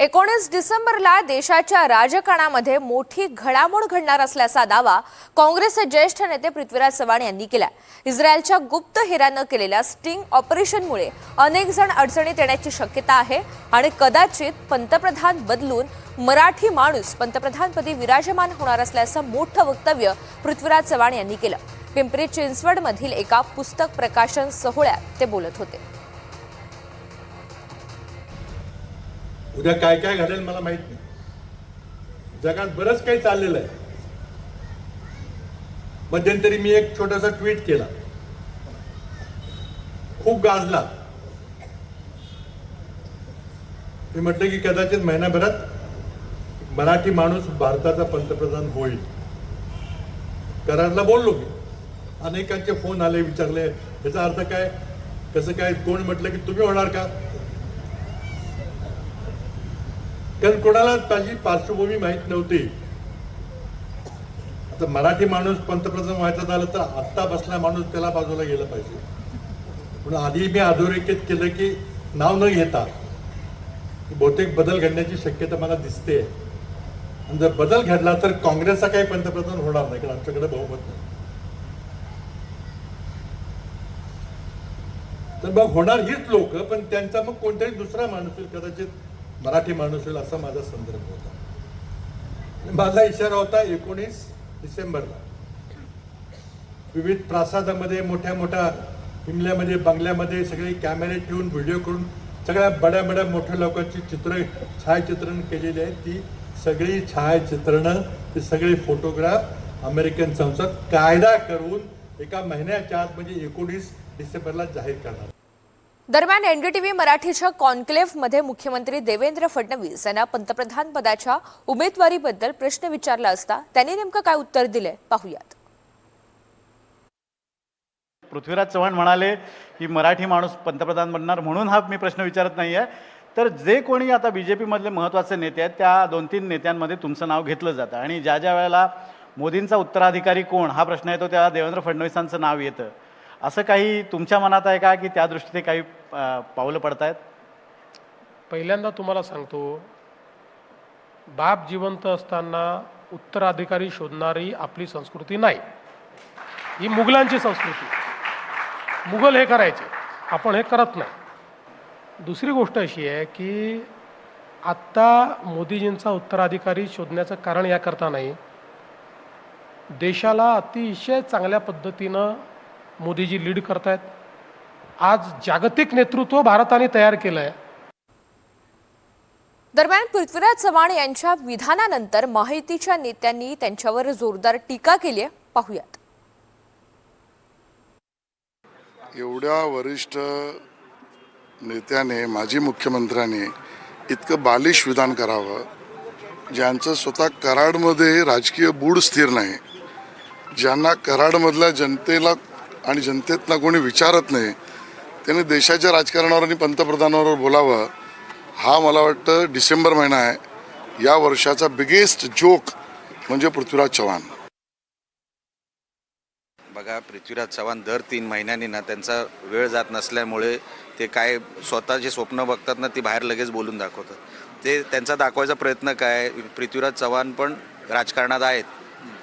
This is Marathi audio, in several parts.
19 डिसेंबरला देशाच्या राजकारणामध्ये मोठी घडामोड घडणार असल्याचा दावा काँग्रेसचे ज्येष्ठ नेते पृथ्वीराज चव्हाण यांनी केला। इस्रायलच्या गुप्त हेरानं केलेल्या स्टिंग ऑपरेशनमुळे अनेक जण अडचणीत येण्याची शक्यता आहे आणि कदाचित पंतप्रधान बदलून मराठी माणूस पंतप्रधानपदी विराजमान होणार असल्याचं मोठं वक्तव्य पृथ्वीराज चव्हाण यांनी केलं। पिंपरी चिंचवडमधील एका पुस्तक प्रकाशन सोहळ्यात ते बोलत होते। उद्या काय काय घडेल मला माहित नाही। जगात बरंच काही चाललेलं आहे। मध्यंतरी मी एक छोटासा ट्विट केला, खूप गाजला। मी म्हटलं की कदाचित महिनाभरात मराठी माणूस भारताचा पंतप्रधान होईल। करारला बोललो मी, अनेकांचे फोन आले, विचारले याचा अर्थ काय, कसं काय। कोण म्हटलं की तुम्ही होणार का, कारण कोणाला त्याची पार्श्वभूमी माहित नव्हती। आता मराठी माणूस पंतप्रधान व्हायचं झालं तर आत्ता बसला माणूस त्याला बाजूला गेलं पाहिजे। म्हणून आधी मी अधोरेखित केलं की नाव न घेता बहुतेक बदल घडण्याची शक्यता मला दिसते। आणि जर बदल घडला तर काँग्रेसचा काही पंतप्रधान होणार नाही, कारण आमच्याकडे बहुमत नाही। तर मग होणार हीच लोक, पण त्यांचा मग कोणताही दुसरा माणूस होईल, कदाचित मराठी माणूस होईल असा माझा संदर्भ होता। माझा इशारा होता 19 डिसेंबरला विविध प्रासादामध्ये, मोठ्या मोठ्या किल्ल्यामध्ये, बंगल्यामध्ये सगळे कॅमेरे ठेवून, व्हिडिओ करून सगळ्या बड्या बड्या मोठ्या लोकांची छायाचित्रण केलेली आहेत। ती सगळी छायाचित्रणं, ते सगळे फोटोग्राफ अमेरिकन संसद कायदा करून एका महिन्याच्या आत म्हणजे 19 डिसेंबरला जाहीर करणार। दरम्यान एनडीटीव्ही मराठीच्या कॉन्क्लेव्हमध्ये मुख्यमंत्री देवेंद्र फडणवीस यांना पंतप्रधान पदाच्या उमेदवारीबद्दल प्रश्न विचारला असता त्यांनी नेमकं काय उत्तर दिले पाहूयात। पृथ्वीराज चव्हाण म्हणाले की मराठी माणूस पंतप्रधान बनणार म्हणून हा मी प्रश्न विचारत नाहीये। तर जे कोणी आता बीजेपी मधले महत्त्वाचे नेते आहेत त्या 2-3 नेत्यांमध्ये तुमचं नाव घेतलं जातं आणि ज्या ज्या वेळेला मोदींचा उत्तराधिकारी कोण हा प्रश्न येतो त्या देवेंद्र फडणवीसांचं नाव येतं। असं काही तुमच्या मनात आहे का की त्या दृष्टीने काही पावलं पडतायत? पहिल्यांदा तुम्हाला सांगतो, बाप जिवंत असताना उत्तराधिकारी शोधणारी आपली संस्कृती नाही, ही मुघलांची संस्कृती। मुघल हे करायचे, आपण हे करत नाही। दुसरी गोष्ट अशी आहे की आत्ता मोदीजींचा उत्तराधिकारी शोधण्याचं कारण याकरता नाही, देशाला अतिशय चांगल्या पद्धतीनं मोदीजी लीड करतायत। आज जागतिक नेतृत्व भारताने तयार केलं आहे। दरम्यान पृथ्वीराज चव्हाण यांच्या विधानानंतर महायुतीच्या नेत्यांनी त्यांच्यावर जोरदार टीका केली आहे, पाहूयात। एवढ्या वरिष्ठ नेत्याने, माजी मुख्यमंत्र्याने इतकं बालिश विधान करावं, ज्यांचं स्वतः कराडमध्ये राजकीय बूड स्थिर नाही, ज्यांना कराडमधल्या जनतेला आणि जनतेतनं कोणी विचारत नाही, त्यांनी देशाच्या राजकारणावर आणि पंतप्रधानावर बोलावं, हा मला वाटतं डिसेंबर महिना आहे या वर्षाचा बिगेस्ट जोक म्हणजे पृथ्वीराज चव्हाण। बघा, पृथ्वीराज चव्हाण दर 3 महिन्यांनी ना त्यांचा वेळ जात नसल्यामुळे ते काय स्वतःचे स्वप्न बघतात ना, ती बाहेर लगेच बोलून दाखवतात। ते त्यांचा दाखवायचा प्रयत्न काय, पृथ्वीराज चव्हाण पण राजकारणात आहेत,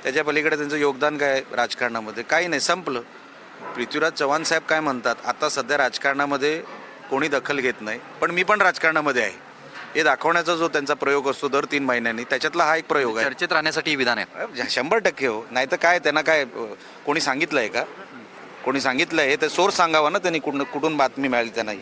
त्याच्या पलीकडे त्यांचं योगदान काय राजकारणामध्ये, काही नाही, संपलं। पृथ्वीराज चव्हाण साहेब काय म्हणतात, आता सध्या राजकारणामध्ये कोणी दखल घेत नाही, पण मी पण राजकारणामध्ये आहे हे दाखवण्याचा जो त्यांचा प्रयोग असतो दर 3 महिन्यांनी, त्याच्यातला हा एक प्रयोग आहे। चर्चेत राहण्यासाठी विधान आहे 100% हो। नाही तर काय, त्यांना काय कोणी सांगितलंय का? कोणी सांगितलंय? ते सोर्स सांगावा ना, त्यांनी कुठून बातमी मिळाली त्यांना।